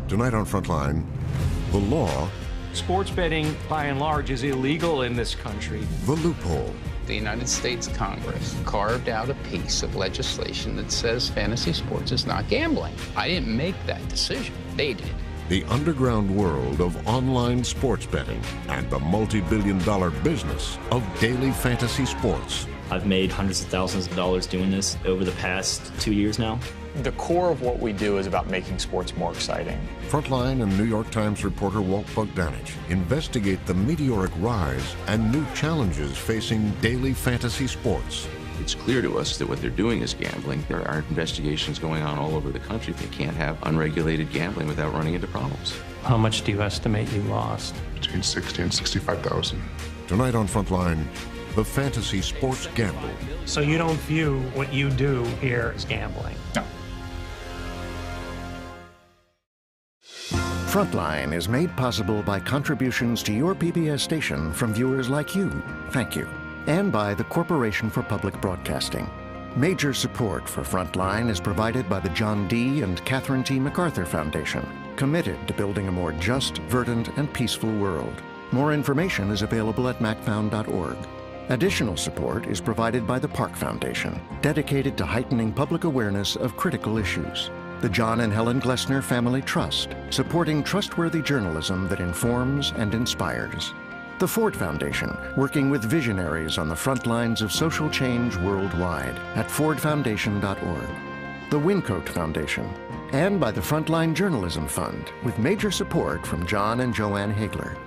Tonight on Frontline, the law. Sports betting, by and large, is illegal in this country. The loophole. The United States Congress carved out a piece of legislation that says fantasy sports is not gambling. I didn't make that decision. They did. The underground world of online sports betting and the multi-billion-dollar business of daily fantasy sports. I've made hundreds of thousands of dollars doing this over the past 2 years now. The core of what we do is about making sports more exciting. Frontline and New York Times reporter Walt Bogdanich investigate the meteoric rise and new challenges facing daily fantasy sports. It's clear to us that what they're doing is gambling. There are investigations going on all over the country. They can't have unregulated gambling without running into problems. How much do you estimate you lost? Between 60 and 65,000. Tonight on Frontline, the fantasy sports gamble. So you don't view what you do here as gambling? No. Frontline is made possible by contributions to your PBS station from viewers like you. Thank you. And by the Corporation for Public Broadcasting. Major support for Frontline is provided by the John D. and Catherine T. MacArthur Foundation, committed to building a more just, verdant, and peaceful world. More information is available at macfound.org. Additional support is provided by the Park Foundation, dedicated to heightening public awareness of critical issues. The John and Helen Glessner Family Trust, supporting trustworthy journalism that informs and inspires. The Ford Foundation, working with visionaries on the front lines of social change worldwide at fordfoundation.org. The Wincoat Foundation, and by the Frontline Journalism Fund, with major support from John and Joanne Hagler.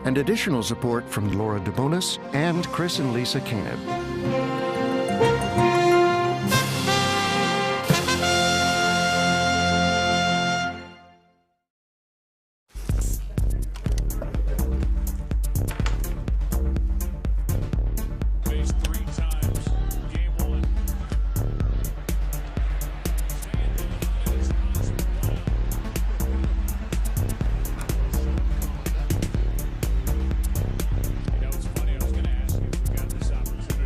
And additional support from Laura DeBonis and Chris and Lisa Caneb.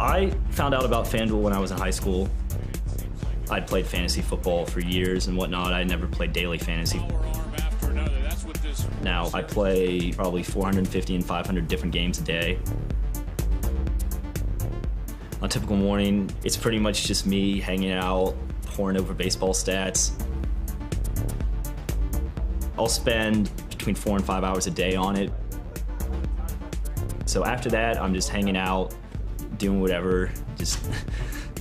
I found out about FanDuel when I was in high school. I'd played fantasy football for years and whatnot. I never played daily fantasy. Now I play probably 450 and 500 different games a day. On a typical morning, it's pretty much just me hanging out, poring over baseball stats. I'll spend between 4 and 5 hours a day on it. So after that, I'm just hanging out, doing whatever, just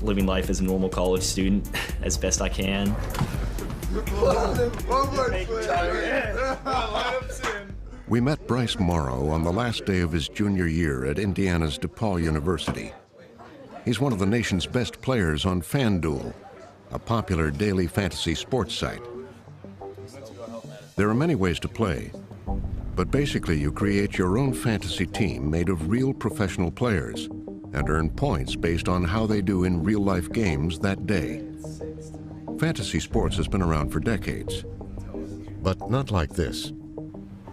living life as a normal college student as best I can. We met Bryce Morrow on the last day of his junior year at Indiana's DePaul University. He's one of the nation's best players on FanDuel, a popular daily fantasy sports site. There are many ways to play, but basically you create your own fantasy team made of real professional players and earn points based on how they do in real-life games that day. Fantasy sports has been around for decades, but not like this.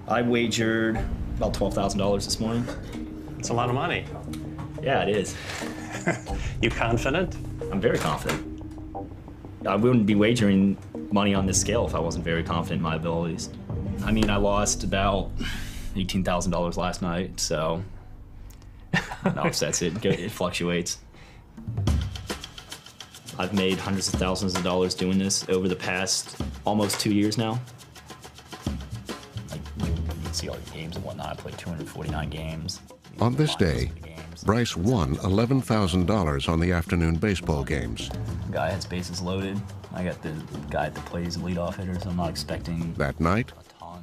I wagered about $12,000 this morning. It's a lot of money. Yeah, it is. You confident? I'm very confident. I wouldn't be wagering money on this scale if I wasn't very confident in my abilities. I mean, I lost about $18,000 last night, so that offsets it. It fluctuates. I've made hundreds of thousands of dollars doing this over the past almost 2 years now. Like, you can see all the games and whatnot. I played 249 games. On this day, Bryce won $11,000 on the afternoon baseball games. Guy has bases loaded. I got the guy that plays leadoff hitter, so I'm not expecting. That night,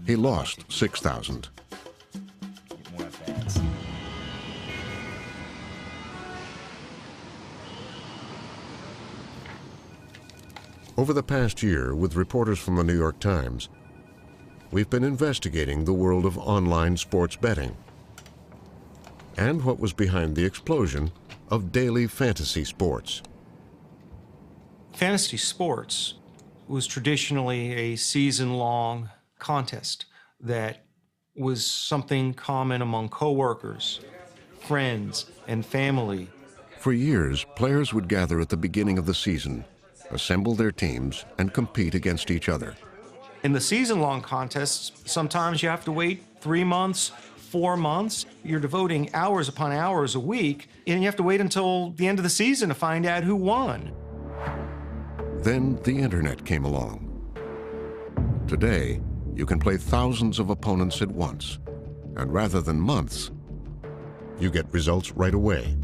he lost $6,000. Get more at bats. Over the past year, with reporters from the New York Times, we've been investigating the world of online sports betting and what was behind the explosion of daily fantasy sports. Fantasy sports was traditionally a season-long contest that was something common among coworkers. friends, and family. For years, players would gather at the beginning of the season, assemble their teams, and compete against each other. In the season-long contests, sometimes you have to wait 3 months, 4 months. You're devoting hours upon hours a week, and you have to wait until the end of the season to find out who won. Then the internet came along. Today, you can play thousands of opponents at once, and rather than months, you get results right away.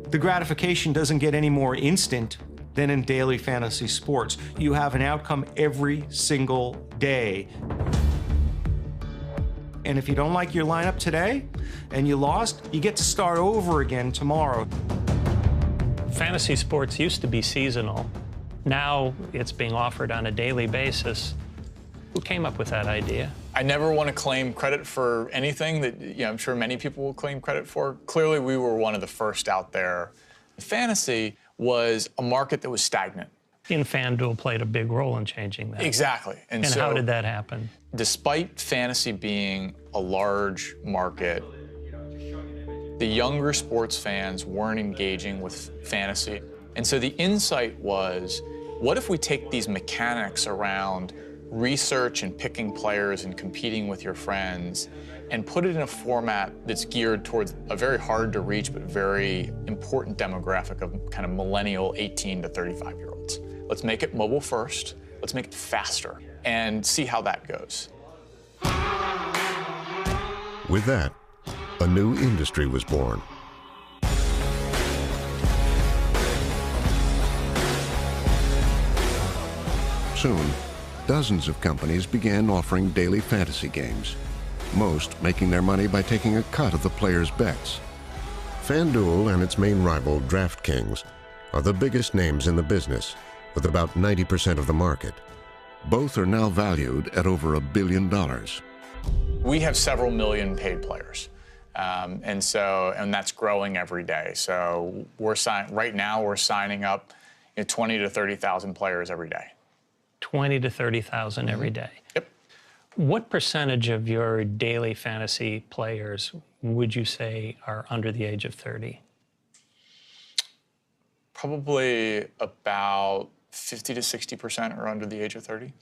The gratification doesn't get any more instant than in daily fantasy sports. You have an outcome every single day. And if you don't like your lineup today and you lost, you get to start over again tomorrow. Fantasy sports used to be seasonal. Now it's being offered on a daily basis. Who came up with that idea? I never want to claim credit for anything that I'm sure many people will claim credit for. Clearly, we were one of the first out there. Fantasy was a market that was stagnant. And FanDuel played a big role in changing that. Exactly. And so, how did that happen? Despite fantasy being a large market, the younger sports fans weren't engaging with fantasy. And so the insight was, what if we take these mechanics around research and picking players and competing with your friends and put it in a format that's geared towards a very hard to reach but very important demographic of kind of millennial 18 to 35-year-olds. Let's make it mobile first, let's make it faster, and see how that goes. With that, a new industry was born. Soon, dozens of companies began offering daily fantasy games, most making their money by taking a cut of the players' bets. FanDuel and its main rival, DraftKings, are the biggest names in the business, with about 90% of the market. Both are now valued at over $1 billion. We have several million paid players, and that's growing every day. So right now we're signing up 20 to 30,000 players every day. 20 to 30,000 every day. Yep. What percentage of your daily fantasy players would you say are under the age of 30? Probably about 50 to 60% are under the age of 30.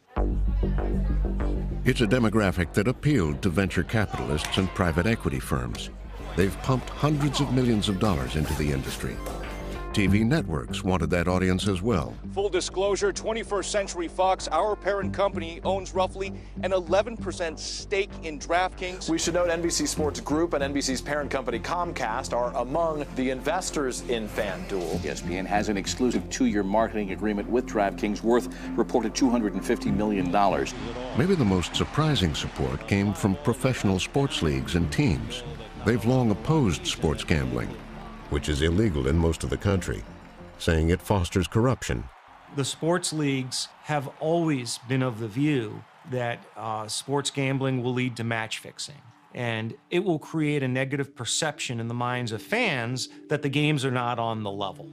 It's a demographic that appealed to venture capitalists and private equity firms. They've pumped hundreds of millions of dollars into the industry. TV networks wanted that audience as well. Full disclosure, 21st Century Fox, our parent company, owns roughly an 11% stake in DraftKings. We should note NBC Sports Group and NBC's parent company Comcast are among the investors in FanDuel. ESPN has an exclusive 2-year marketing agreement with DraftKings worth reported $250 million. Maybe the most surprising support came from professional sports leagues and teams. They've long opposed sports gambling, which is illegal in most of the country, saying it fosters corruption. The sports leagues have always been of the view that sports gambling will lead to match fixing, and it will create a negative perception in the minds of fans that the games are not on the level.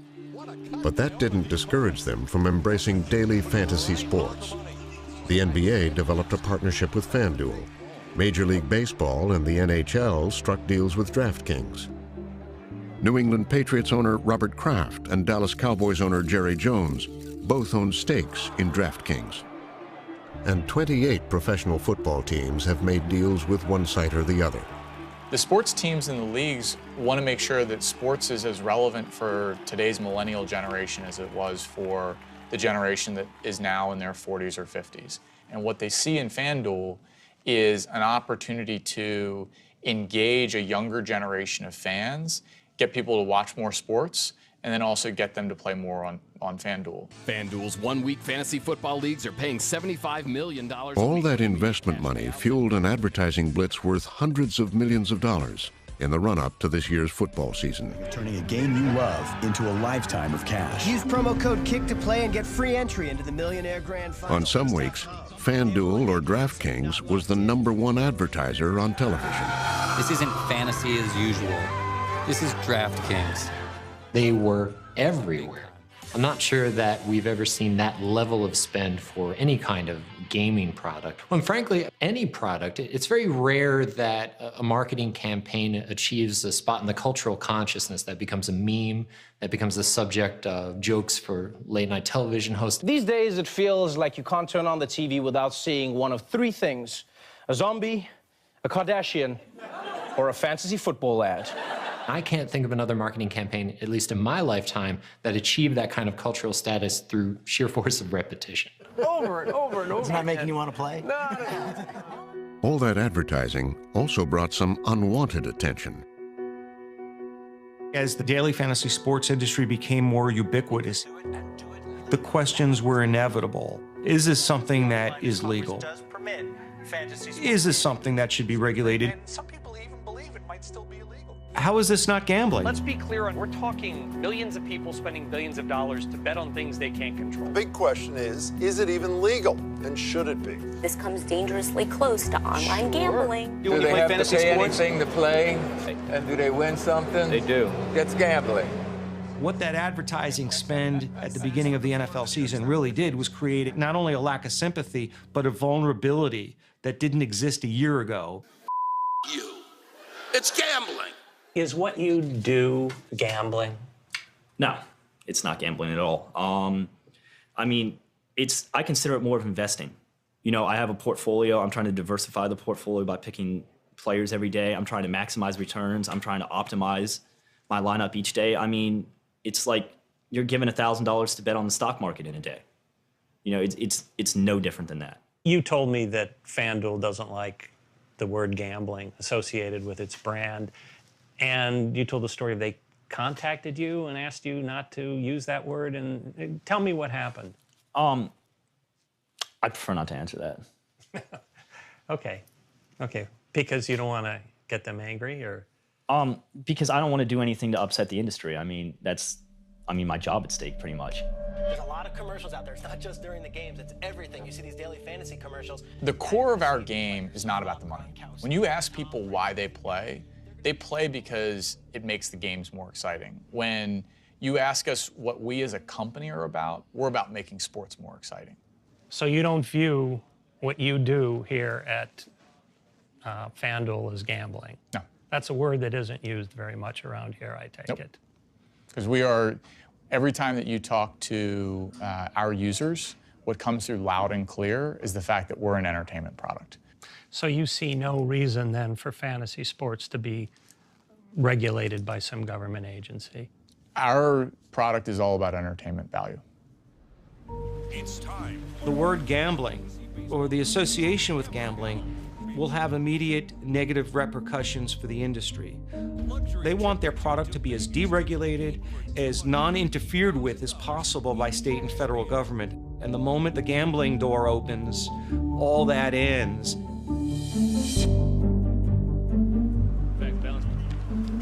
But that didn't discourage them from embracing daily fantasy sports. The NBA developed a partnership with FanDuel. Major League Baseball and the NHL struck deals with DraftKings. New England Patriots owner Robert Kraft and Dallas Cowboys owner Jerry Jones both own stakes in DraftKings. And 28 professional football teams have made deals with one site or the other. The sports teams in the leagues want to make sure that sports is as relevant for today's millennial generation as it was for the generation that is now in their 40s or 50s. And what they see in FanDuel is an opportunity to engage a younger generation of fans, get people to watch more sports, and then also get them to play more on FanDuel. FanDuel's one-week fantasy football leagues are paying $75 million. All that investment money fueled an advertising blitz worth hundreds of millions of dollars in the run-up to this year's football season. Turning a game you love into a lifetime of cash. Use promo code KICK to play and get free entry into the Millionaire Grand Final. On some weeks, FanDuel or DraftKings was the #1 advertiser on television. This isn't fantasy as usual. This is DraftKings. They were everywhere. I'm not sure that we've ever seen that level of spend for any kind of gaming product. And frankly, any product, it's very rare that a marketing campaign achieves a spot in the cultural consciousness that becomes a meme, that becomes the subject of jokes for late-night television hosts. These days, it feels like you can't turn on the TV without seeing one of three things: a zombie, a Kardashian, or a fantasy football ad. I can't think of another marketing campaign, at least in my lifetime, that achieved that kind of cultural status through sheer force of repetition. Over and over and over. It's not making you want to play? No. All that advertising also brought some unwanted attention. As the daily fantasy sports industry became more ubiquitous, the questions were inevitable. Is this something that is legal? Is this something that should be regulated? Some people even believe it might still be illegal. How is this not gambling? Let's be clear, we're talking millions of people spending billions of dollars to bet on things they can't control. The big question is it even legal, and should it be? This comes dangerously close to online gambling. Do they have to pay anything to play? And do they win something? They do. That's gambling. What that advertising spend at the beginning of the NFL season really did was create not only a lack of sympathy, but a vulnerability that didn't exist a year ago. You. It's gambling. Is what you do gambling? No, it's not gambling at all. I mean, I consider it more of investing. You know, I have a portfolio. I'm trying to diversify the portfolio by picking players every day. I'm trying to maximize returns. I'm trying to optimize my lineup each day. I mean, it's like you're given $1,000 to bet on the stock market in a day. You know, it's no different than that. You told me that FanDuel doesn't like the word gambling associated with its brand. And you told the story of they contacted you and asked you not to use that word. And tell me what happened. I prefer not to answer that. Okay. Because you don't want to get them angry, or? Because I don't want to do anything to upset the industry. I mean, my job at stake pretty much. There's a lot of commercials out there. It's not just during the games, it's everything. You see these daily fantasy commercials. The core of our game is not about the money. When you ask people why they play because it makes the games more exciting. When you ask us what we as a company are about, we're about making sports more exciting. So you don't view what you do here at FanDuel as gambling? No. That's a word that isn't used very much around here, I take it. Because every time that you talk to our users, what comes through loud and clear is the fact that we're an entertainment product. So you see no reason then for fantasy sports to be regulated by some government agency? Our product is all about entertainment value. It's time. The word gambling, or the association with gambling, will have immediate negative repercussions for the industry. They want their product to be as deregulated, as non-interfered with as possible by state and federal government. And the moment the gambling door opens, all that ends.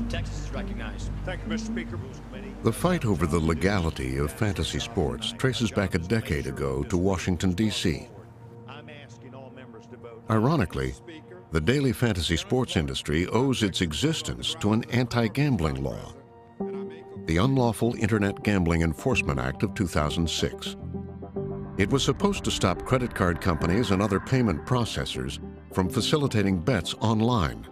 Texas is recognized. Thank you, Mr. Speaker. The fight over the legality of fantasy sports traces back a decade ago to Washington, D.C. Ironically, the daily fantasy sports industry owes its existence to an anti-gambling law, the Unlawful Internet Gambling Enforcement Act of 2006. It was supposed to stop credit card companies and other payment processors from facilitating bets online.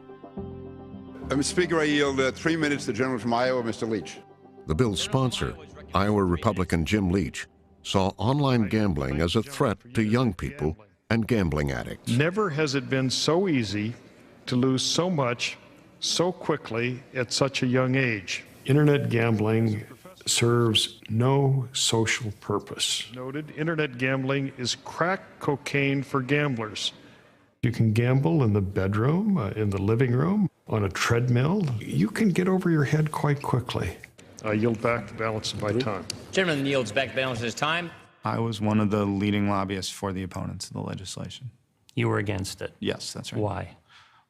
Mr. Speaker, I yield 3 minutes to the gentleman from Iowa, Mr. Leach. The bill's sponsor, Iowa Republican Jim Leach, saw online gambling as a threat to young people and gambling addicts. Never has it been so easy to lose so much so quickly at such a young age. Internet gambling serves no social purpose. Noted, internet gambling is crack cocaine for gamblers. You can gamble in the bedroom, in the living room, on a treadmill. You can get over your head quite quickly. I yield back the balance of my time. Gentleman yields back the balance of his time. I was one of the leading lobbyists for the opponents of the legislation. You were against it? Yes, that's right. Why?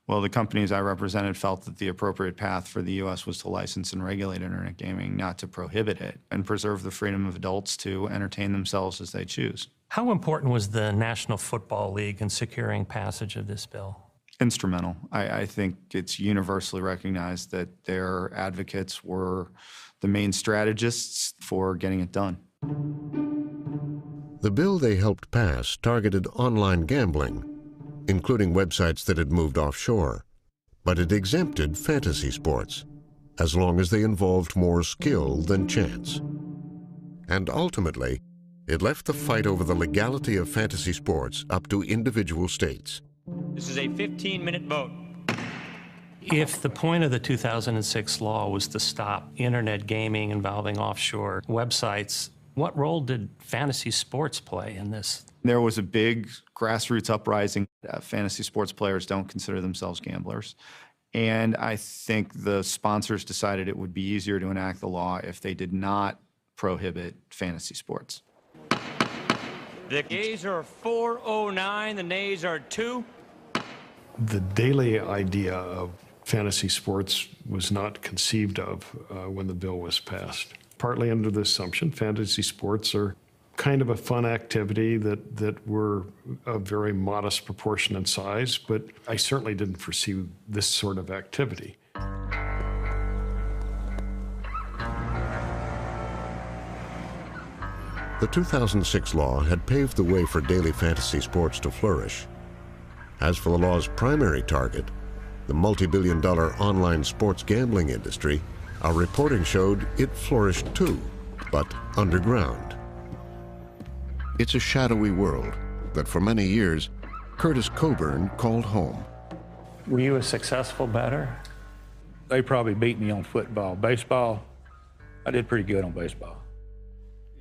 Well, the companies I represented felt that the appropriate path for the U.S. was to license and regulate internet gaming, not to prohibit it, and preserve the freedom of adults to entertain themselves as they choose. How important was the National Football League in securing passage of this bill? Instrumental. I think it's universally recognized that their advocates were the main strategists for getting it done. The bill they helped pass targeted online gambling, including websites that had moved offshore, but it exempted fantasy sports, as long as they involved more skill than chance. And ultimately, it left the fight over the legality of fantasy sports up to individual states. This is a 15-minute vote. If the point of the 2006 law was to stop internet gaming involving offshore websites, what role did fantasy sports play in this? There was a big grassroots uprising. Fantasy sports players don't consider themselves gamblers. And I think the sponsors decided it would be easier to enact the law if they did not prohibit fantasy sports. The yeas are 409, the nays are 2. The daily idea of fantasy sports was not conceived of when the bill was passed. Partly under the assumption fantasy sports are kind of a fun activity that were a very modest proportion in size, but I certainly didn't foresee this sort of activity. The 2006 law had paved the way for daily fantasy sports to flourish. As for the law's primary target, the multi-billion-dollar online sports gambling industry, our reporting showed it flourished too, but underground. It's a shadowy world that for many years, Curtis Coburn called home. Were you a successful bettor? They probably beat me on football. Baseball, I did pretty good on baseball.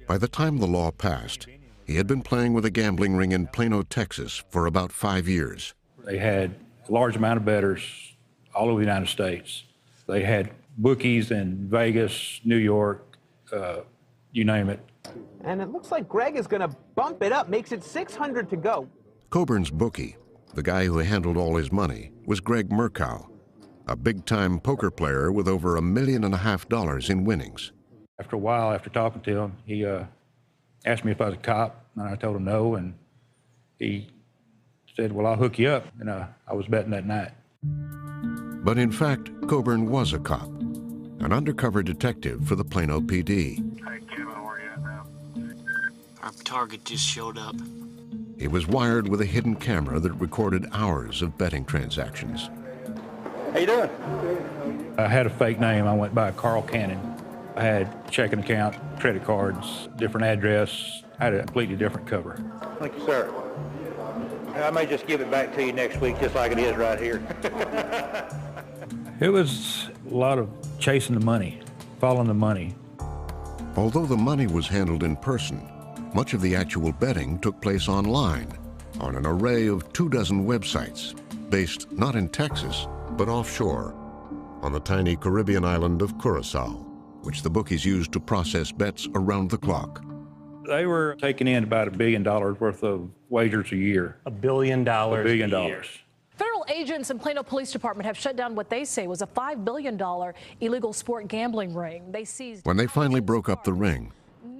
By the time the law passed, he had been playing with a gambling ring in Plano, Texas for about 5 years. They had a large amount of bettors all over the United States. They had bookies in Vegas, New York, you name it. And it looks like Greg is going to bump it up, makes it 600 to go. Coburn's bookie, the guy who handled all his money, was Greg Murkow, a big-time poker player with over $1.5 million in winnings. After a while, after talking to him, he asked me if I was a cop, and I told him no, and he said, well, I'll hook you up, and I was betting that night. But in fact, Coburn was a cop, an undercover detective for the Plano PD. Hey, Kevin, where you at now? Our target just showed up. He was wired with a hidden camera that recorded hours of betting transactions. How you doing? I had a fake name. I went by Carl Cannon. I had checking account, credit cards, different address. I had a completely different cover. Thank you, sir. I may just give it back to you next week, just like it is right here. It was a lot of chasing the money, following the money. Although the money was handled in person, much of the actual betting took place online on an array of 24 websites based not in Texas, but offshore on the tiny Caribbean island of Curacao, which the bookies used to process bets around the clock. They were taking in about $1 billion worth of wagers a year. $1 billion $1 billion. a year. Federal agents in Plano Police Department have shut down what they say was a $5 billion illegal sport gambling ring. They seized. When they finally broke up the ring,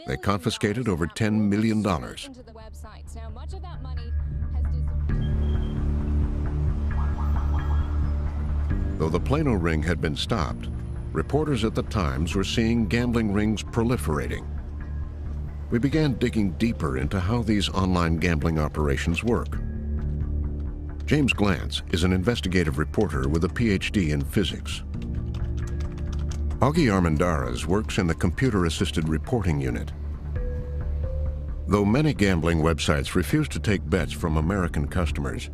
they confiscated over $10 million. Into the websites. Now, much of that money has Though the Plano ring had been stopped, reporters at the Times were seeing gambling rings proliferating. We began digging deeper into how these online gambling operations work. James Glantz is an investigative reporter with a PhD in physics. Augie Armendariz works in the computer-assisted reporting unit. Though many gambling websites refuse to take bets from American customers,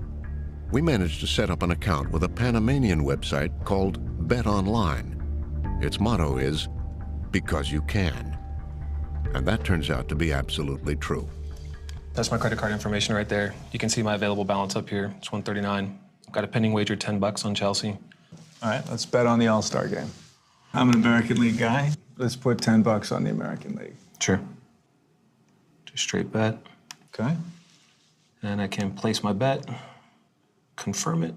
we managed to set up an account with a Panamanian website called Bet Online. Its motto is, because you can. And that turns out to be absolutely true. That's my credit card information right there. You can see my available balance up here. It's 139. I've got a pending wager, $10 on Chelsea. All right, let's bet on the All-Star game. I'm an American League guy. Let's put $10 on the American League. Sure. Just straight bet. Okay. And I can place my bet, confirm it,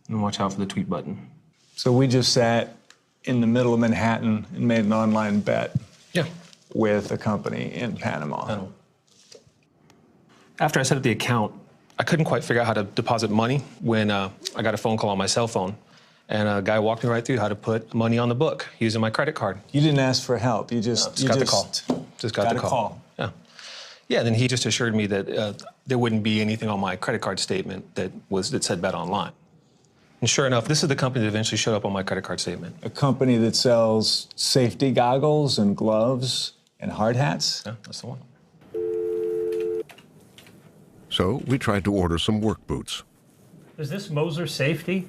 and watch out for the tweet button. So we just sat in the middle of Manhattan and made an online bet. Yeah. With a company in Panama. Panama. After I set up the account, I couldn't quite figure out how to deposit money when I got a phone call on my cell phone. And a guy walked me right through how to put money on the book using my credit card. You didn't ask for help. You just got the call. Just got the call. Yeah. Yeah, then he just assured me that there wouldn't be anything on my credit card statement that said Bet Online. And sure enough, this is the company that eventually showed up on my credit card statement. A company that sells safety goggles and gloves and hard hats? Yeah, that's the one. So we tried to order some work boots. Is this Moser Safety?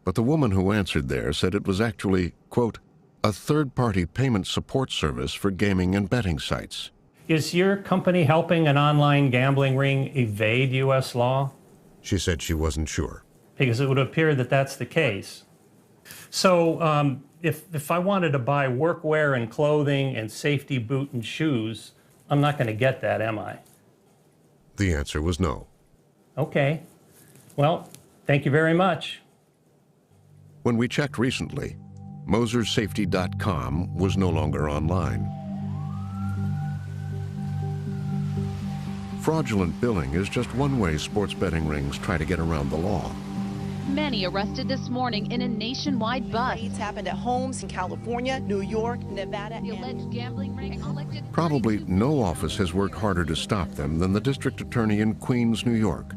But the woman who answered there said it was actually, quote, a third-party payment support service for gaming and betting sites. Is your company helping an online gambling ring evade U.S. law? She said she wasn't sure. Because it would appear that that's the case. So if I wanted to buy workwear and clothing and safety boot and shoes, I'm not going to get that, am I? The answer was no. Okay. Well, thank you very much. When we checked recently, MoserSafety.com was no longer online. Fraudulent billing is just one way sports betting rings try to get around the law. Many arrested this morning in a nationwide bust. Raids happened at homes in California, New York, Nevada. The alleged gambling ring collected. Probably no office has worked harder to stop them than the district attorney in Queens, New York.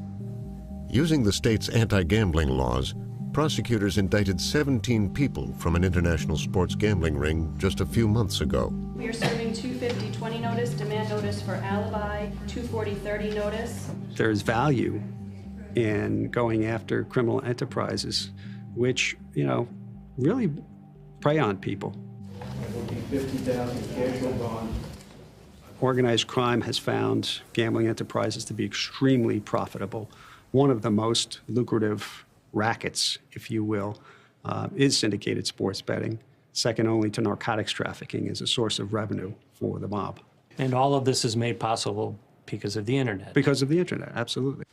Using the state's anti-gambling laws, prosecutors indicted 17 people from an international sports gambling ring just a few months ago. We are serving 250-20 notice, demand notice for alibi, 240-30 notice. There's value in going after criminal enterprises, which, you know, really prey on people. Organized crime has found gambling enterprises to be extremely profitable. One of the most lucrative rackets, if you will, is syndicated sports betting. Second only to narcotics trafficking as a source of revenue for the mob. And all of this is made possible because of the internet. Because of the internet, absolutely.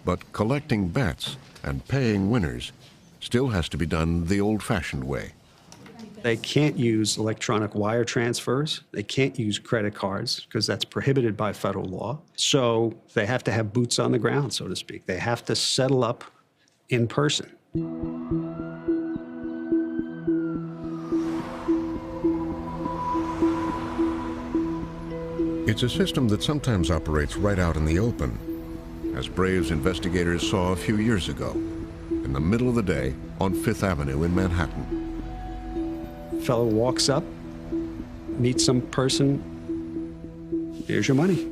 But collecting bets and paying winners still has to be done the old-fashioned way. They can't use electronic wire transfers. They can't use credit cards because that's prohibited by federal law. So they have to have boots on the ground, so to speak. They have to settle up in person. It's a system that sometimes operates right out in the open, as Braves investigators saw a few years ago, in the middle of the day on Fifth Avenue in Manhattan. Fellow walks up, meets some person, here's your money.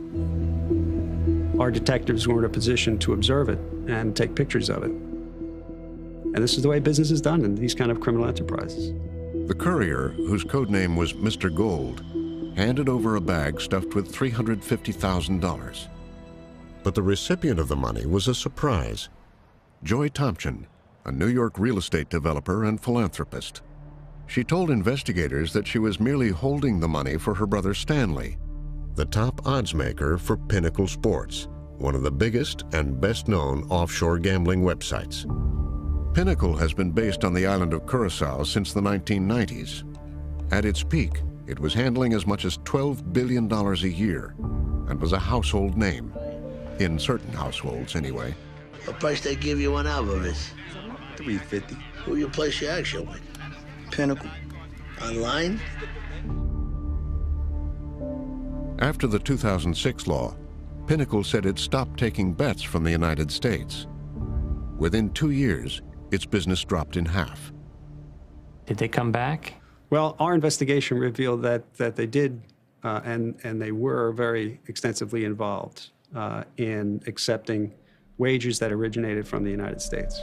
Our detectives were in a position to observe it and take pictures of it. And this is the way business is done in these kind of criminal enterprises. The courier, whose code name was Mr. Gold, handed over a bag stuffed with $350,000. But the recipient of the money was a surprise. Joy Thompson, a New York real estate developer and philanthropist. She told investigators that she was merely holding the money for her brother Stanley, the top odds maker for Pinnacle Sports, one of the biggest and best-known offshore gambling websites. Pinnacle has been based on the island of Curacao since the 1990s. At its peak, it was handling as much as $12 billion a year and was a household name. In certain households, anyway. What price they give you on Alvarez? $350. Who you place your action with? Pinnacle. Online? After the 2006 law, Pinnacle said it stopped taking bets from the United States. Within 2 years, its business dropped in half. Did they come back? Well, our investigation revealed that they did, and they were very extensively involved in accepting wagers that originated from the United States.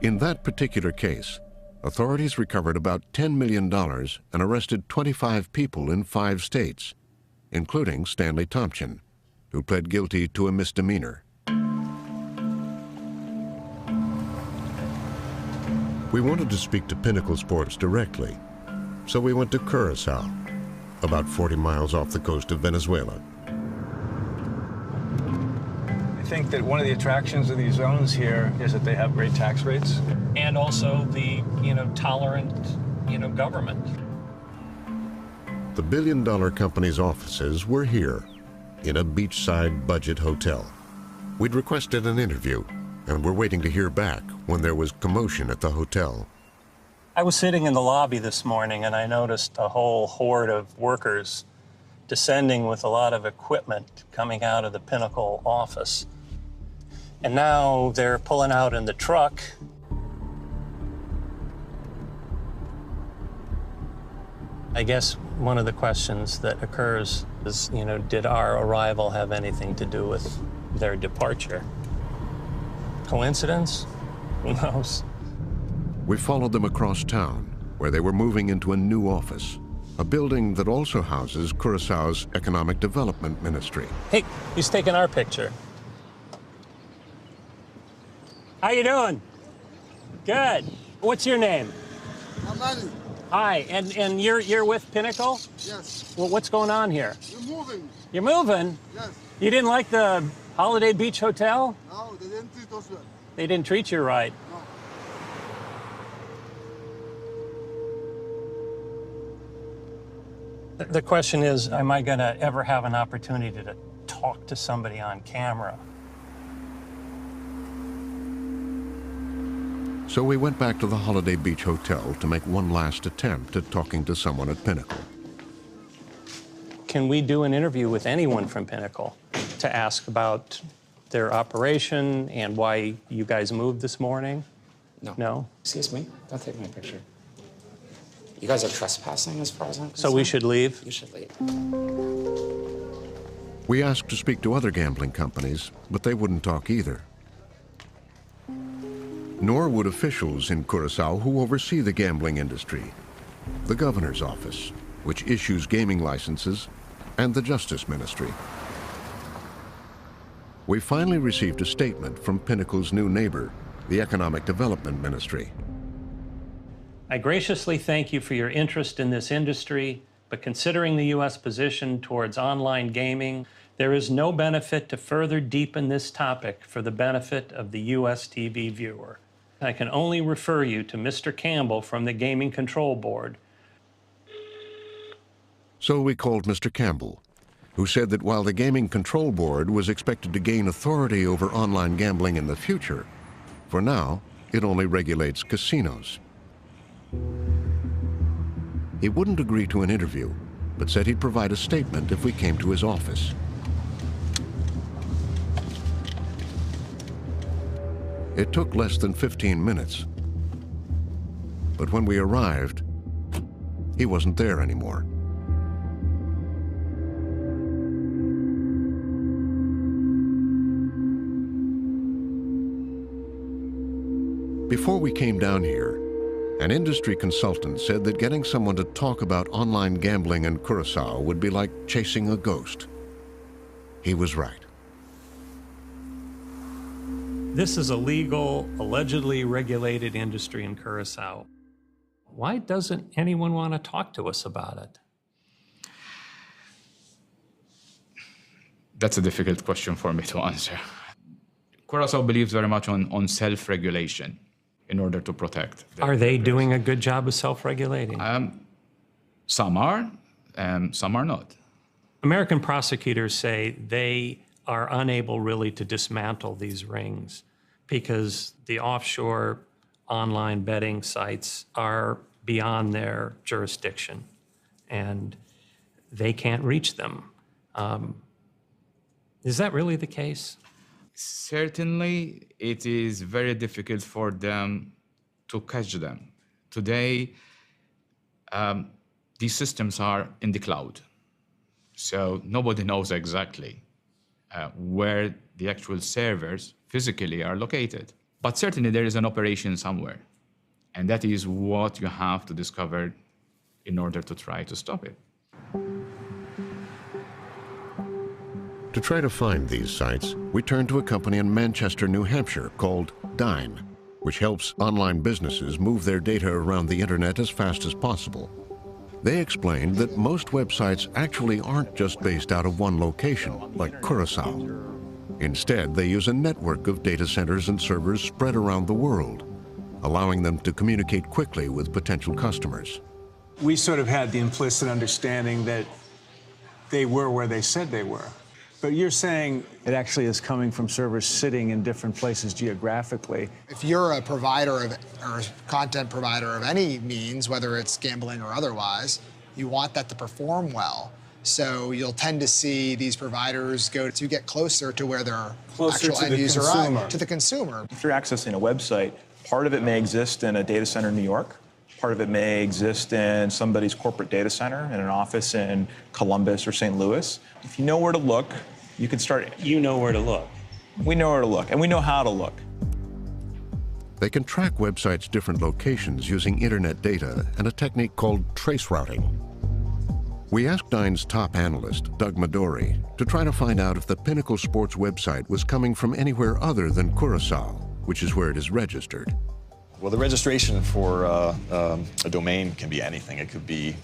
In that particular case, authorities recovered about $10 million and arrested 25 people in 5 states, including Stanley Thompson, who pled guilty to a misdemeanor. We wanted to speak to Pinnacle Sports directly, so we went to Curacao, about 40 miles off the coast of Venezuela. I think that one of the attractions of these zones here is that they have great tax rates. And also the, tolerant, government. The billion-dollar company's offices were here, in a beachside budget hotel. We'd requested an interview, and were waiting to hear back when there was commotion at the hotel. I was sitting in the lobby this morning and I noticed a whole horde of workers descending with a lot of equipment coming out of the Pinnacle office. And now they're pulling out in the truck. I guess one of the questions that occurs is, did our arrival have anything to do with their departure? Coincidence? Who knows? We followed them across town, where they were moving into a new office, a building that also houses Curaçao's Economic Development Ministry. Hey, he's taking our picture. How you doing? Good. What's your name? Amani. Hi, and you're with Pinnacle? Yes. Well, what's going on here? We're moving. You're moving? Yes. You didn't like the Holiday Beach Hotel? No, they didn't treat us well. They didn't treat you right. No. The question is, am I going to ever have an opportunity to talk to somebody on camera? So we went back to the Holiday Beach Hotel to make one last attempt at talking to someone at Pinnacle. Can we do an interview with anyone from Pinnacle to ask about their operation and why you guys moved this morning? No. No? Excuse me, don't take my picture. You guys are trespassing as far as I'm concerned. So we should leave? You should leave. We asked to speak to other gambling companies, but they wouldn't talk either. Nor would officials in Curaçao who oversee the gambling industry, the governor's office, which issues gaming licenses, and the Justice Ministry. We finally received a statement from Pinnacle's new neighbor, the Economic Development Ministry. I graciously thank you for your interest in this industry, but considering the U.S. position towards online gaming, there is no benefit to further deepen this topic for the benefit of the U.S. TV viewer. I can only refer you to Mr. Campbell from the Gaming Control Board. So we called Mr. Campbell, who said that while the Gaming Control Board was expected to gain authority over online gambling in the future, for now, it only regulates casinos. He wouldn't agree to an interview, but said he'd provide a statement if we came to his office. It took less than 15 minutes. But when we arrived, he wasn't there anymore. Before we came down here, an industry consultant said that getting someone to talk about online gambling in Curaçao would be like chasing a ghost. He was right. This is a legal, allegedly regulated industry in Curaçao. Why doesn't anyone want to talk to us about it? That's a difficult question for me to answer. Curaçao believes very much on self-regulation in order to protect. Are they doing a good job of self-regulating? Some are, some are not. American prosecutors say they are unable really to dismantle these rings because the offshore online betting sites are beyond their jurisdiction and they can't reach them. Is that really the case? Certainly, it is very difficult for them to catch them. Today, these systems are in the cloud, so nobody knows exactly where the actual servers physically are located. But certainly there is an operation somewhere, and that is what you have to discover in order to try to stop it. To try to find these sites, we turned to a company in Manchester, New Hampshire called Dyn, which helps online businesses move their data around the internet as fast as possible. They explained that most websites actually aren't just based out of one location, like Curaçao. Instead, they use a network of data centers and servers spread around the world, allowing them to communicate quickly with potential customers. We sort of had the implicit understanding that they were where they said they were. But you're saying it actually is coming from servers sitting in different places geographically. If you're a provider of, or a content provider of any means, whether it's gambling or otherwise, you want that to perform well. So you'll tend to see these providers go to get closer to where their Closer actual to end the user consumer. are, to the consumer. If you're accessing a website, part of it may exist in a data center in New York. Part of it may exist in somebody's corporate data center in an office in Columbus or St. Louis. If you know where to look, you can start. You know where to look. We know where to look, and we know how to look. They can track websites' different locations using internet data and a technique called trace routing. We asked Dine's top analyst, Doug Midori, to try to find out if the Pinnacle Sports website was coming from anywhere other than Curacao, which is where it is registered. Well, the registration for a domain can be anything. It could be,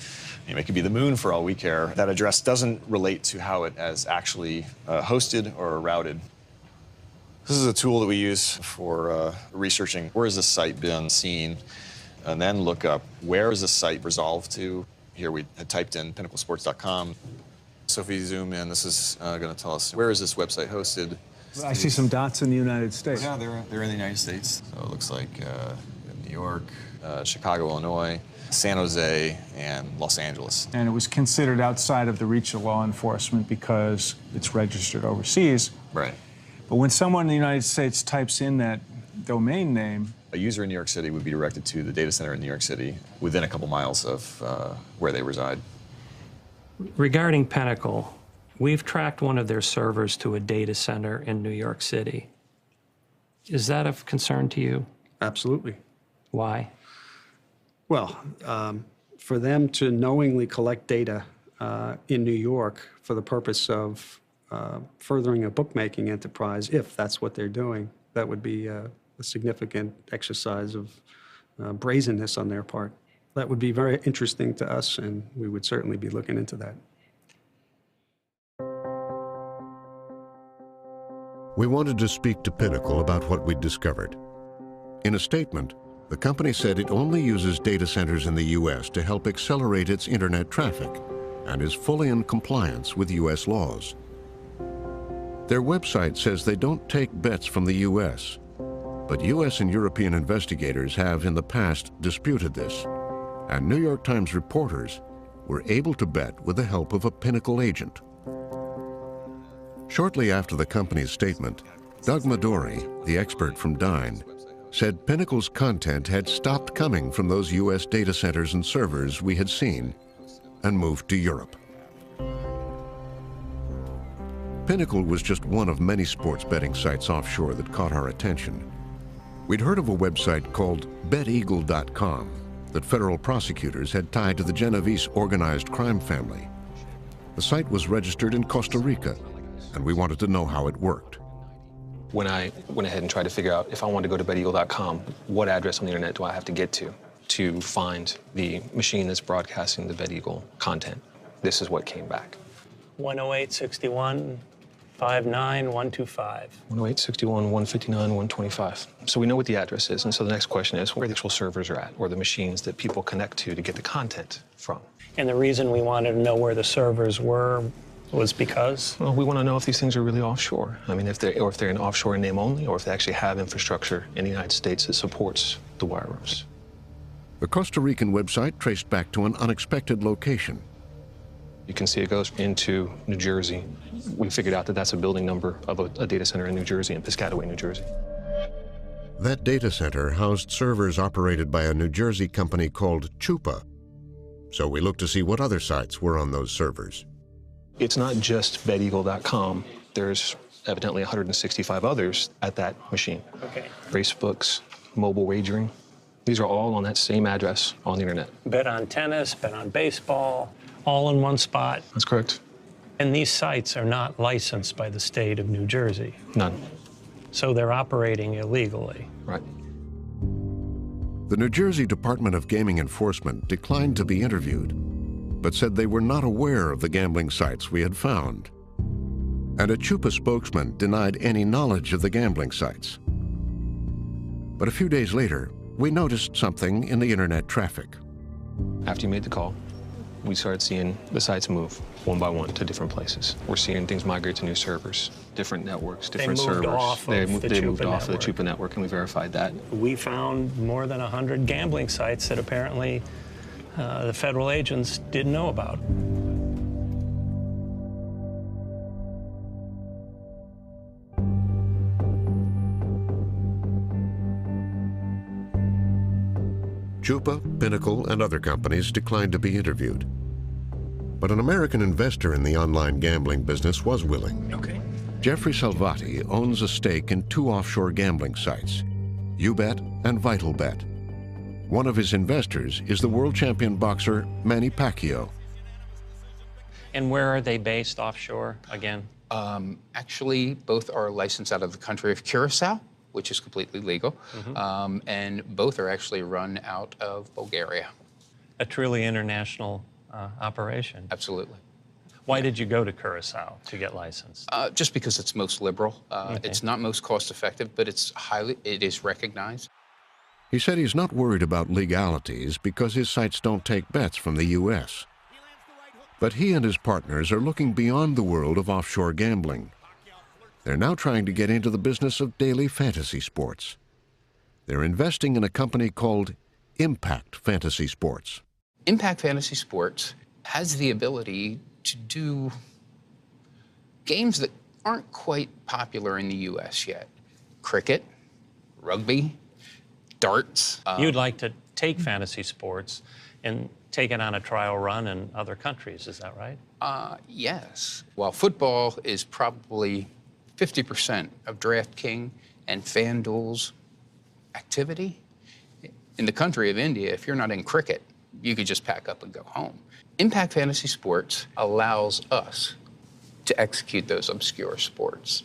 it could be the moon for all we care. That address doesn't relate to how it is actually hosted or routed. This is a tool that we use for researching where has this site been seen, and then look up where is this site resolved to. Here we had typed in pinnaclesports.com. So if we zoom in, this is going to tell us where is this website hosted. I see some dots in the United States. Yeah, they're in the United States. So it looks like New York, Chicago, Illinois, San Jose, and Los Angeles. And it was considered outside of the reach of law enforcement because it's registered overseas. Right. But when someone in the United States types in that domain name, a user in New York City would be directed to the data center in New York City within a couple miles of where they reside. Regarding Pinnacle, we've tracked one of their servers to a data center in New York City. Is that of concern to you? Absolutely. Why? Well, for them to knowingly collect data in New York for the purpose of furthering a bookmaking enterprise, if that's what they're doing, that would be a significant exercise of brazenness on their part. That would be very interesting to us, and we would certainly be looking into that. We wanted to speak to Pinnacle about what we'd discovered. In a statement, the company said it only uses data centers in the U.S. to help accelerate its internet traffic and is fully in compliance with U.S. laws. Their website says they don't take bets from the U.S., but U.S. and European investigators have in the past disputed this, and New York Times reporters were able to bet with the help of a Pinnacle agent. Shortly after the company's statement, Doug Midori, the expert from Dine, said Pinnacle's content had stopped coming from those U.S. data centers and servers we had seen and moved to Europe. Pinnacle was just one of many sports betting sites offshore that caught our attention. We'd heard of a website called BetEagle.com that federal prosecutors had tied to the Genovese organized crime family. The site was registered in Costa Rica, and we wanted to know how it worked. When I went ahead and tried to figure out if I wanted to go to BetEagle.com, what address on the internet do I have to get to find the machine that's broadcasting the BetEagle content? This is what came back. 108.61, 59125. 108.61, 159, 125. So we know what the address is, and so the next question is where the actual servers are at, or the machines that people connect to get the content from. And the reason we wanted to know where the servers were was because? Well, we want to know if these things are really offshore. I mean, if they're in offshore in name only, or if they actually have infrastructure in the United States that supports the wire rooms. The Costa Rican website traced back to an unexpected location. You can see it goes into New Jersey. We figured out that that's a building number of a data center in New Jersey, in Piscataway, New Jersey. That data center housed servers operated by a New Jersey company called Chupa. So we looked to see what other sites were on those servers. It's not just BetEagle.com. There's evidently 165 others at that machine. Okay. Racebooks, mobile wagering. These are all on that same address on the internet. Bet on tennis, bet on baseball, all in one spot. That's correct. And these sites are not licensed by the state of New Jersey. None. So they're operating illegally. Right. The New Jersey Department of Gaming Enforcement declined to be interviewed, but said they were not aware of the gambling sites we had found. And a Chupa spokesman denied any knowledge of the gambling sites. But a few days later, we noticed something in the internet traffic. After you made the call, we started seeing the sites move one by one to different places. We're seeing things migrate to new servers, different networks, different servers. They moved off of the Chupa network, and we verified that. We found more than 100 gambling sites that apparently the federal agents didn't know about. Chupa, Pinnacle, and other companies declined to be interviewed. But an American investor in the online gambling business was willing. Okay. Jeffrey Salvati owns a stake in 2 offshore gambling sites, YouBet and VitalBet. One of his investors is the world champion boxer Manny Pacquiao. And where are they based offshore again? Actually, both are licensed out of the country of Curacao, which is completely legal, and both are actually run out of Bulgaria. A truly international operation. Absolutely. Why did you go to Curacao to get licensed? Just because it's most liberal. It's not most cost effective, but it is recognized. He said he's not worried about legalities because his sites don't take bets from the U.S. But he and his partners are looking beyond the world of offshore gambling. They're now trying to get into the business of daily fantasy sports. They're investing in a company called Impact Fantasy Sports. Impact Fantasy Sports has the ability to do games that aren't quite popular in the U.S. yet. Cricket, rugby, darts. You'd like to take fantasy sports and take it on a trial run in other countries, is that right? Yes. While football is probably 50% of DraftKings and FanDuel's activity, in the country of India, if you're not in cricket, you could just pack up and go home. Impact Fantasy Sports allows us to execute those obscure sports.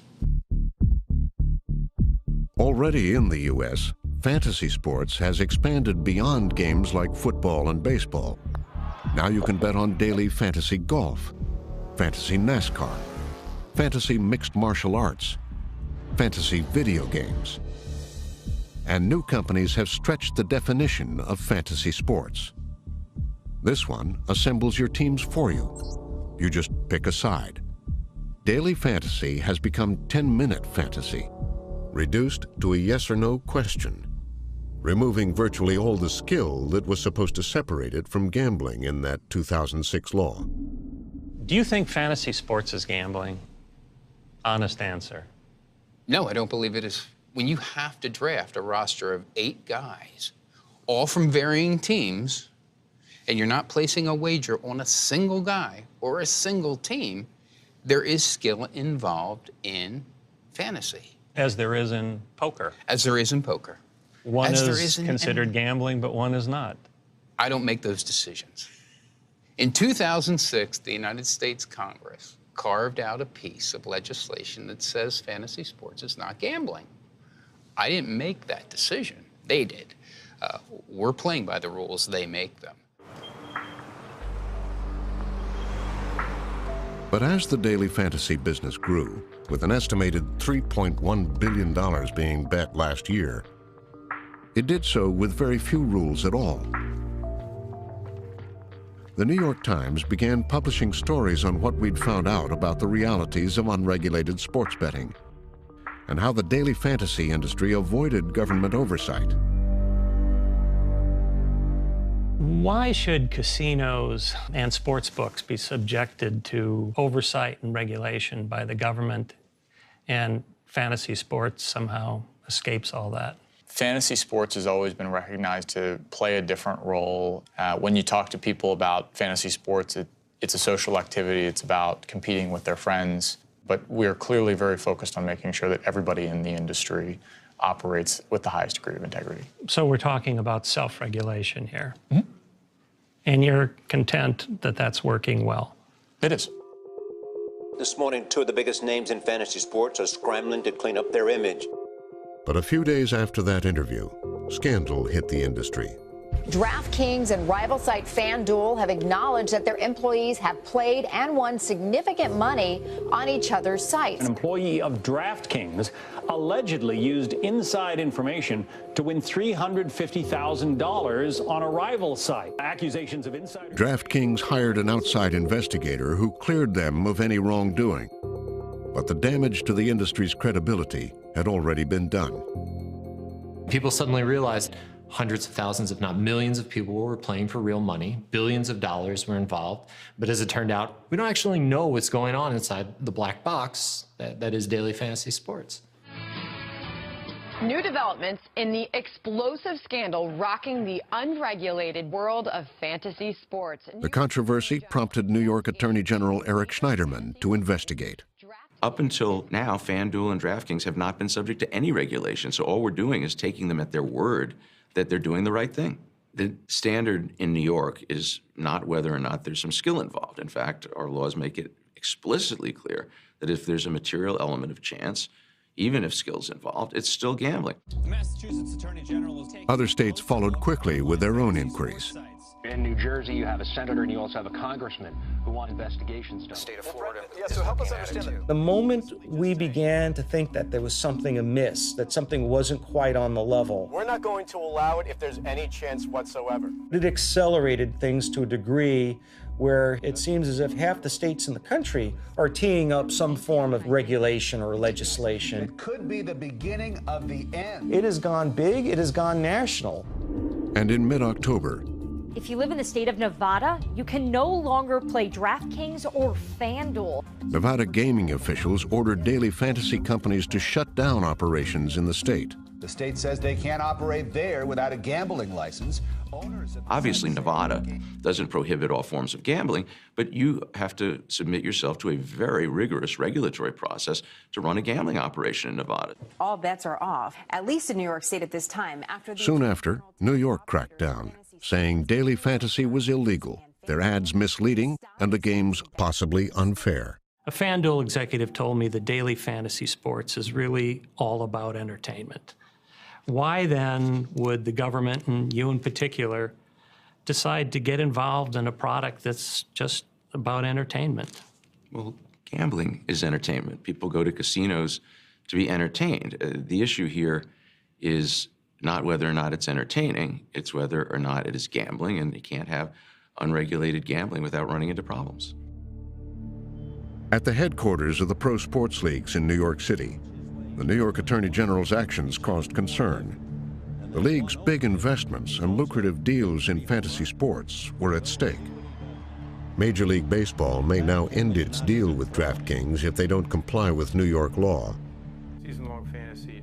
Already in the U.S., fantasy sports has expanded beyond games like football and baseball. Now you can bet on daily fantasy golf, fantasy NASCAR, fantasy mixed martial arts, fantasy video games. And new companies have stretched the definition of fantasy sports. This one assembles your teams for you. You just pick a side. Daily fantasy has become 10-minute fantasy, reduced to a yes or no question, removing virtually all the skill that was supposed to separate it from gambling in that 2006 law. Do you think fantasy sports is gambling? Honest answer. No, I don't believe it is. When you have to draft a roster of 8 guys, all from varying teams, and you're not placing a wager on a single guy or a single team, there is skill involved in fantasy. As there is in poker. As there is in poker. One is considered gambling, but one is not. I don't make those decisions. In 2006, the United States Congress carved out a piece of legislation that says fantasy sports is not gambling. I didn't make that decision. They did. We're playing by the rules, they make them. But as the daily fantasy business grew, with an estimated $3.1 billion being bet last year, it did so with very few rules at all. The New York Times began publishing stories on what we'd found out about the realities of unregulated sports betting and how the daily fantasy industry avoided government oversight. Why should casinos and sports books be subjected to oversight and regulation by the government, and fantasy sports somehow escapes all that? Fantasy sports has always been recognized to play a different role. When you talk to people about fantasy sports, it's a social activity. It's about competing with their friends. But we're clearly very focused on making sure that everybody in the industry operates with the highest degree of integrity. So we're talking about self-regulation here. Mm-hmm. And you're content that that's working well? It is. This morning, 2 of the biggest names in fantasy sports are scrambling to clean up their image. But a few days after that interview, scandal hit the industry. DraftKings and rival site FanDuel have acknowledged that their employees have played and won significant money on each other's sites. An employee of DraftKings allegedly used inside information to win $350,000 on a rival site. Accusations of insider... DraftKings hired an outside investigator who cleared them of any wrongdoing. But the damage to the industry's credibility had already been done. People suddenly realized hundreds of thousands, if not millions of people were playing for real money. Billions of dollars were involved. But as it turned out, we don't actually know what's going on inside the black box that is daily fantasy sports. New developments in the explosive scandal rocking the unregulated world of fantasy sports. The controversy prompted New York Attorney General Eric Schneiderman to investigate. Up until now, FanDuel and DraftKings have not been subject to any regulation, so all we're doing is taking them at their word that they're doing the right thing. The standard in New York is not whether or not there's some skill involved. In fact, our laws make it explicitly clear that if there's a material element of chance, even if skill's involved, it's still gambling. The Massachusetts Attorney General is taking Other states followed quickly with their own inquiries. In New Jersey, you have a senator and you also have a congressman who want investigations done. State of Florida. Yeah, so help us understand that. The moment we began to think that there was something amiss, that something wasn't quite on the level, We're not going to allow it if there's any chance whatsoever. it accelerated things to a degree where it seems as if half the states in the country are teeing up some form of regulation or legislation. It could be the beginning of the end. It has gone big, it has gone national. And in mid-October, if you live in the state of Nevada, you can no longer play DraftKings or FanDuel. Nevada gaming officials ordered daily fantasy companies to shut down operations in the state. The state says they can't operate there without a gambling license. Obviously, Nevada doesn't prohibit all forms of gambling, but you have to submit yourself to a very rigorous regulatory process to run a gambling operation in Nevada. All bets are off, at least in New York State at this time. Soon after, New York cracked down, saying daily fantasy was illegal, their ads misleading, and the games possibly unfair. A FanDuel executive told me that daily fantasy sports is really all about entertainment. Why then would the government, and you in particular, decide to get involved in a product that's just about entertainment? Well, gambling is entertainment. People go to casinos to be entertained. The issue here is not whether or not it's entertaining, it's whether or not it is gambling, and you can't have unregulated gambling without running into problems. At the headquarters of the pro sports leagues in New York City, the New York Attorney General's actions caused concern. The league's big investments and lucrative deals in fantasy sports were at stake. Major League Baseball may now end its deal with DraftKings if they don't comply with New York law.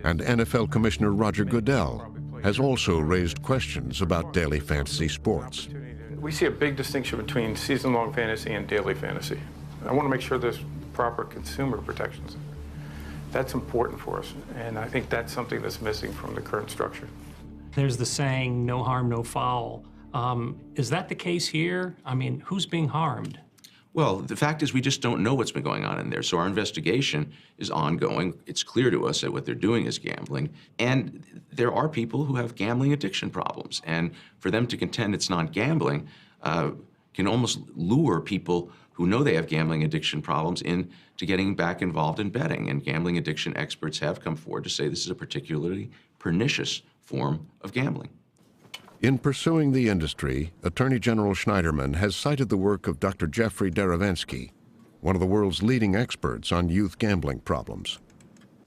And NFL Commissioner Roger Goodell has also raised questions about daily fantasy sports. We see a big distinction between season-long fantasy and daily fantasy. I want to make sure there's proper consumer protections. That's important for us, and I think that's something that's missing from the current structure. There's the saying, no harm, no foul. Is that the case here? I mean, who's being harmed? Well, the fact is we just don't know what's been going on in there, so our investigation is ongoing. It's clear to us that what they're doing is gambling, and there are people who have gambling addiction problems, and for them to contend it's not gambling can almost lure people who know they have gambling addiction problems into getting back involved in betting, and gambling addiction experts have come forward to say this is a particularly pernicious form of gambling. In pursuing the industry, Attorney General Schneiderman has cited the work of Dr. Jeffrey Derevensky, one of the world's leading experts on youth gambling problems.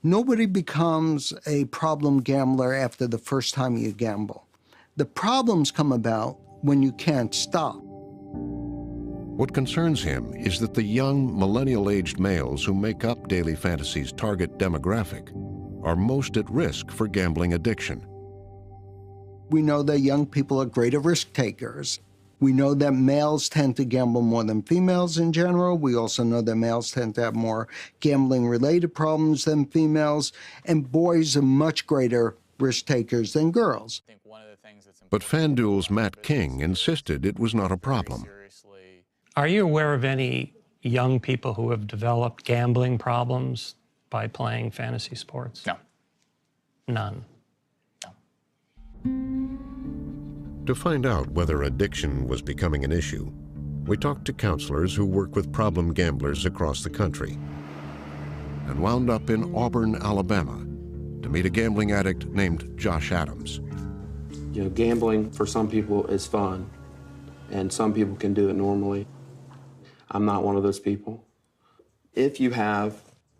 Nobody becomes a problem gambler after the first time you gamble. The problems come about when you can't stop. What concerns him is that the young, millennial-aged males who make up Daily Fantasy's target demographic are most at risk for gambling addiction. We know that young people are greater risk takers. We know that males tend to gamble more than females in general. We also know that males tend to have more gambling-related problems than females, and boys are much greater risk takers than girls. But FanDuel's Matt King insisted it was not a problem. Are you aware of any young people who have developed gambling problems by playing fantasy sports? No. None. To find out whether addiction was becoming an issue, we talked to counselors who work with problem gamblers across the country and wound up in Auburn, Alabama, to meet a gambling addict named Josh Adams. You know, gambling for some people is fun, and some people can do it normally. I'm not one of those people. If you have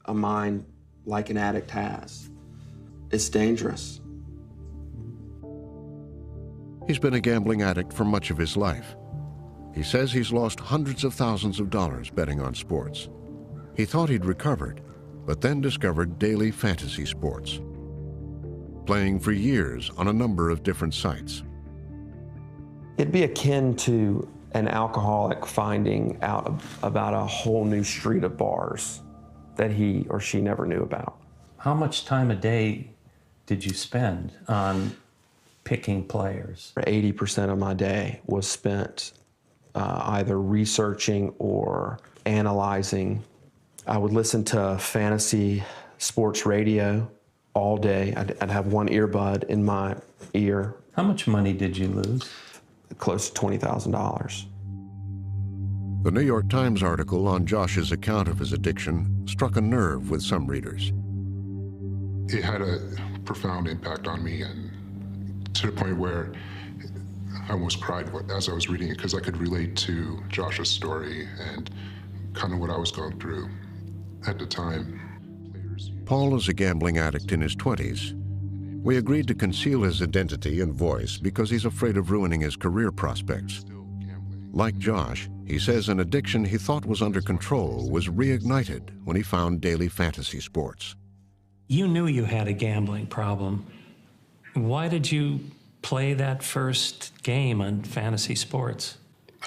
a mind like an addict has, it's dangerous. He's been a gambling addict for much of his life. He says he's lost hundreds of thousands of dollars betting on sports. He thought he'd recovered, but then discovered daily fantasy sports. playing for years on a number of different sites. It'd be akin to an alcoholic finding out about a whole new street of bars that he or she never knew about. How much time a day did you spend on picking players? 80% of my day was spent either researching or analyzing. I would listen to fantasy sports radio all day. I'd have one earbud in my ear. How much money did you lose? Close to $20,000. The New York Times article on Josh's account of his addiction struck a nerve with some readers. It had a profound impact on me, and to the point where I almost cried as I was reading it, because I could relate to Josh's story and kind of what I was going through at the time. Paul is a gambling addict in his 20s. We agreed to conceal his identity and voice because he's afraid of ruining his career prospects. Like Josh, he says an addiction he thought was under control was reignited when he found daily fantasy sports. You knew you had a gambling problem. Why did you play that first game on fantasy sports?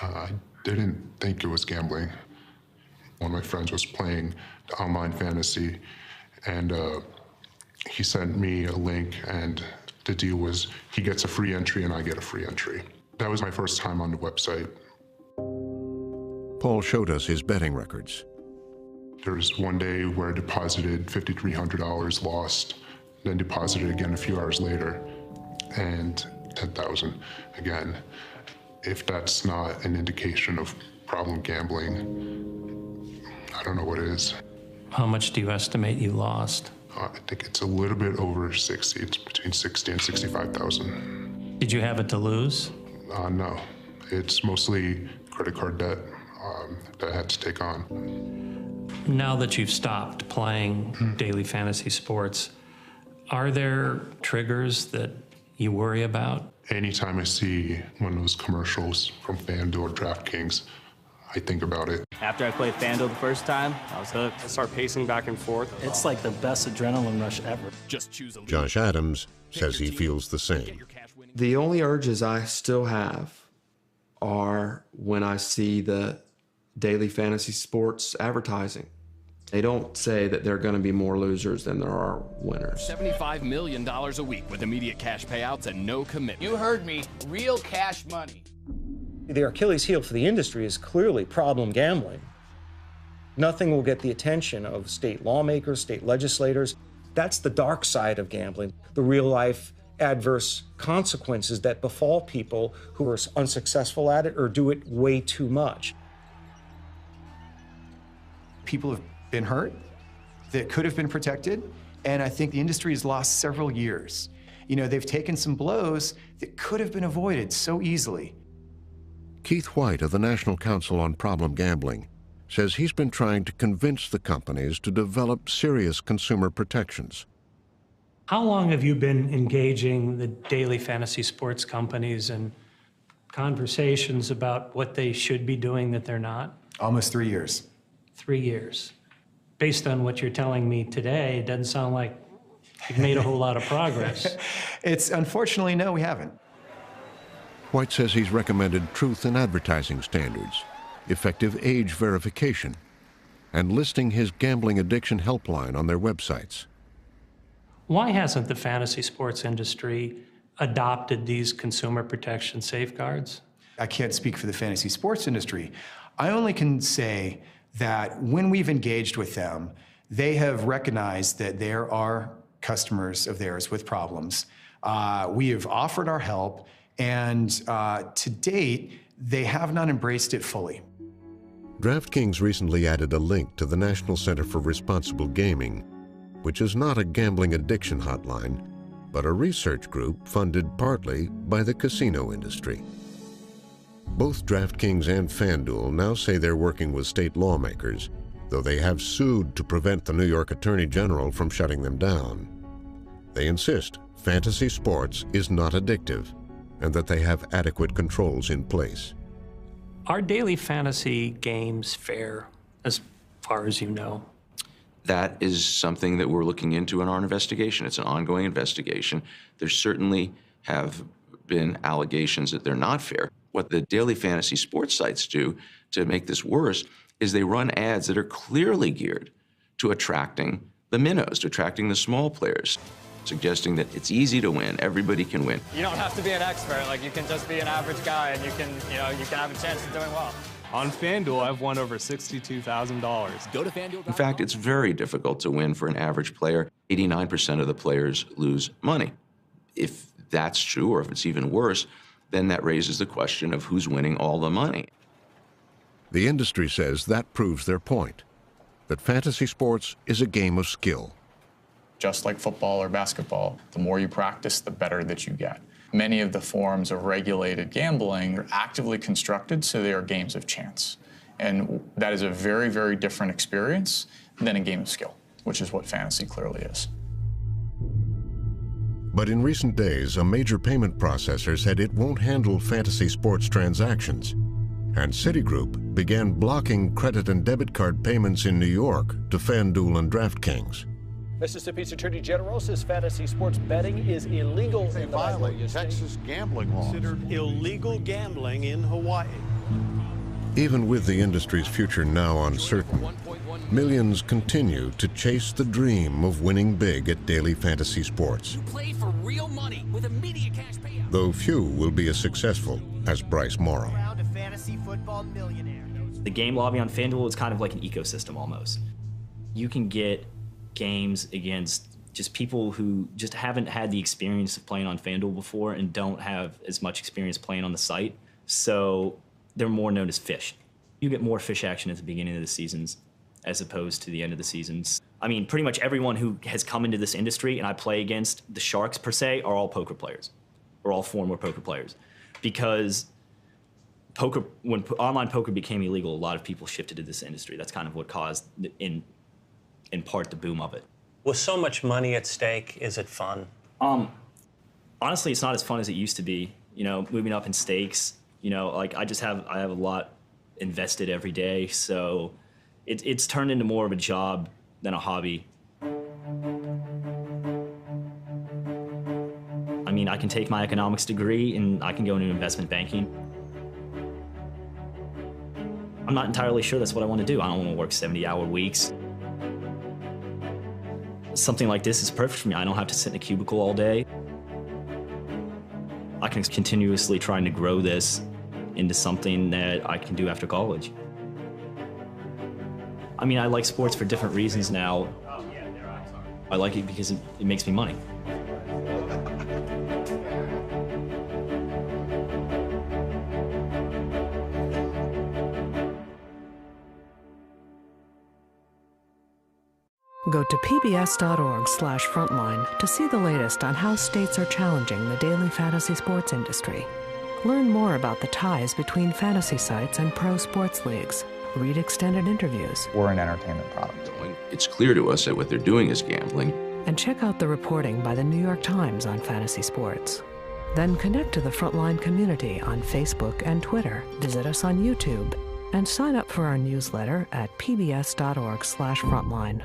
I didn't think it was gambling. One of my friends was playing online fantasy, and he sent me a link, and the deal was he gets a free entry and I get a free entry. That was my first time on the website. Paul showed us his betting records. There was one day where I deposited $5,300, lost, then deposited again a few hours later, and 10,000 again. If that's not an indication of problem gambling, I don't know what is. How much do you estimate you lost? I think it's a little bit over 60. It's between 60 and 65,000. Did you have it to lose? No. It's mostly credit card debt that I had to take on. Now that you've stopped playing daily fantasy sports, are there triggers that you worry about? Anytime I see one of those commercials from FanDuel or DraftKings, I think about it. After I played FanDuel the first time, I was hooked. I start pacing back and forth. It's like the best adrenaline rush ever. Just choose a league. Josh Adams says he feels the same. The only urges I still have are when I see the daily fantasy sports advertising. They don't say that there are going to be more losers than there are winners. $75 million a week with immediate cash payouts and no commitment. You heard me, real cash money. The Achilles heel for the industry is clearly problem gambling. Nothing will get the attention of state lawmakers, state legislators. That's the dark side of gambling, the real-life adverse consequences that befall people who are unsuccessful at it or do it way too much. People have been hurt that could have been protected, and I think the industry has lost several years. You know, they've taken some blows that could have been avoided so easily. Keith White of the National Council on Problem Gambling says he's been trying to convince the companies to develop serious consumer protections. How long have you been engaging the daily fantasy sports companies in conversations about what they should be doing that they're not? Almost 3 years. 3 years. Based on what you're telling me today, it doesn't sound like you've made a whole lot of progress. It's unfortunately, no, we haven't. White says he's recommended truth in advertising standards, effective age verification, and listing his gambling addiction helpline on their websites. Why hasn't the fantasy sports industry adopted these consumer protection safeguards? I can't speak for the fantasy sports industry. I only can say that when we've engaged with them, they have recognized that there are customers of theirs with problems. We have offered our help, and to date, they have not embraced it fully. DraftKings recently added a link to the National Center for Responsible Gaming, which is not a gambling addiction hotline, but a research group funded partly by the casino industry. Both DraftKings and FanDuel now say they're working with state lawmakers, though they have sued to prevent the New York Attorney General from shutting them down. They insist fantasy sports is not addictive and that they have adequate controls in place. Are daily fantasy games fair, as far as you know? that is something that we're looking into in our investigation. It's an ongoing investigation. There certainly have been allegations that they're not fair. What the daily fantasy sports sites do to make this worse is they run ads that are clearly geared to attracting the minnows, to attracting the small players, suggesting that it's easy to win, everybody can win. You don't have to be an expert, like you can just be an average guy and you can have a chance of doing well. On FanDuel, I've won over $62,000. Go to FanDuel. In fact, it's very difficult to win for an average player. 89% of the players lose money. If that's true, or if it's even worse, then that raises the question of who's winning all the money. The industry says that proves their point, that fantasy sports is a game of skill. Just like football or basketball, the more you practice, the better that you get. Many of the forms of regulated gambling are actively constructed, so they are games of chance. And that is a very, very different experience than a game of skill, which is what fantasy clearly is. But in recent days, a major payment processor said it won't handle fantasy sports transactions. And Citigroup began blocking credit and debit card payments in New York to FanDuel and DraftKings. Mississippi's Attorney General says fantasy sports betting is illegal They in the violate Texas gambling laws. Considered illegal gambling in Hawaii. Even with the industry's future now uncertain, millions continue to chase the dream of winning big at daily fantasy sports. Play for real money with immediate cash payout. Though few will be as successful as Bryce Morrow. The game lobby on FanDuel is kind of like an ecosystem almost. You can get games against just people who just haven't had the experience of playing on FanDuel before and don't have as much experience playing on the site. So they're more known as fish. You get more fish action at the beginning of the seasons as opposed to the end of the seasons. I mean, pretty much everyone who has come into this industry and I play against, the sharks per se, are all poker players, or all former poker players. Because poker, when online poker became illegal, a lot of people shifted to this industry. That's kind of what caused, in part, the boom of it. With so much money at stake, is it fun? Honestly, it's not as fun as it used to be. You know, moving up in stakes, you know, like I have a lot invested every day, so it's turned into more of a job than a hobby. I mean, I can take my economics degree and I can go into investment banking. I'm not entirely sure that's what I want to do. I don't want to work 70-hour weeks. Something like this is perfect for me. I don't have to sit in a cubicle all day. I can continuously trying to grow this into something that I can do after college. I mean, I like sports for different reasons now. I like it because it makes me money. Go to pbs.org/frontline to see the latest on how states are challenging the daily fantasy sports industry. Learn more about the ties between fantasy sites and pro sports leagues. Read extended interviews. We're an entertainment product. It's clear to us that what they're doing is gambling. And check out the reporting by the New York Times on fantasy sports. Then connect to the Frontline community on Facebook and Twitter. Visit us on YouTube and sign up for our newsletter at pbs.org/frontline.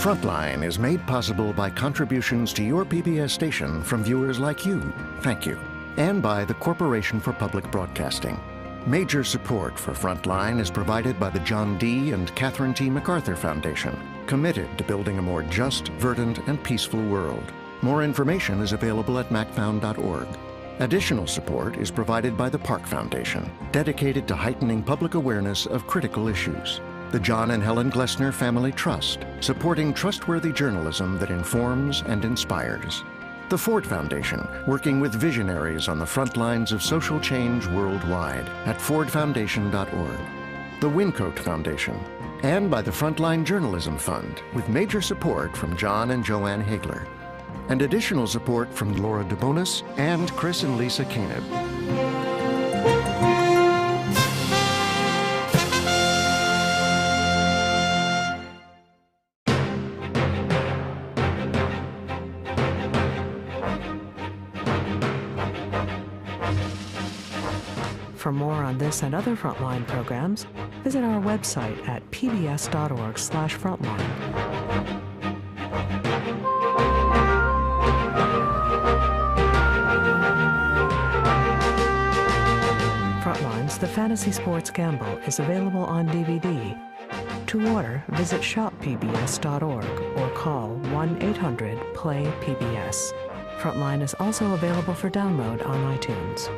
Frontline is made possible by contributions to your PBS station from viewers like you. Thank you. And by the Corporation for Public Broadcasting. Major support for Frontline is provided by the John D. and Catherine T. MacArthur Foundation, committed to building a more just, verdant, and peaceful world. More information is available at macfound.org. Additional support is provided by the Park Foundation, dedicated to heightening public awareness of critical issues. The John and Helen Glessner Family Trust, supporting trustworthy journalism that informs and inspires. The Ford Foundation, working with visionaries on the front lines of social change worldwide at fordfoundation.org. The Wincoat Foundation, and by the Frontline Journalism Fund, with major support from John and Joanne Hagler. And additional support from Laura DeBonis and Chris and Lisa Koenig. For more on this and other Frontline programs, visit our website at pbs.org/frontline. Frontline's The Fantasy Sports Gamble is available on DVD. To order, visit shoppbs.org or call 1-800-PLAY-PBS. Frontline is also available for download on iTunes.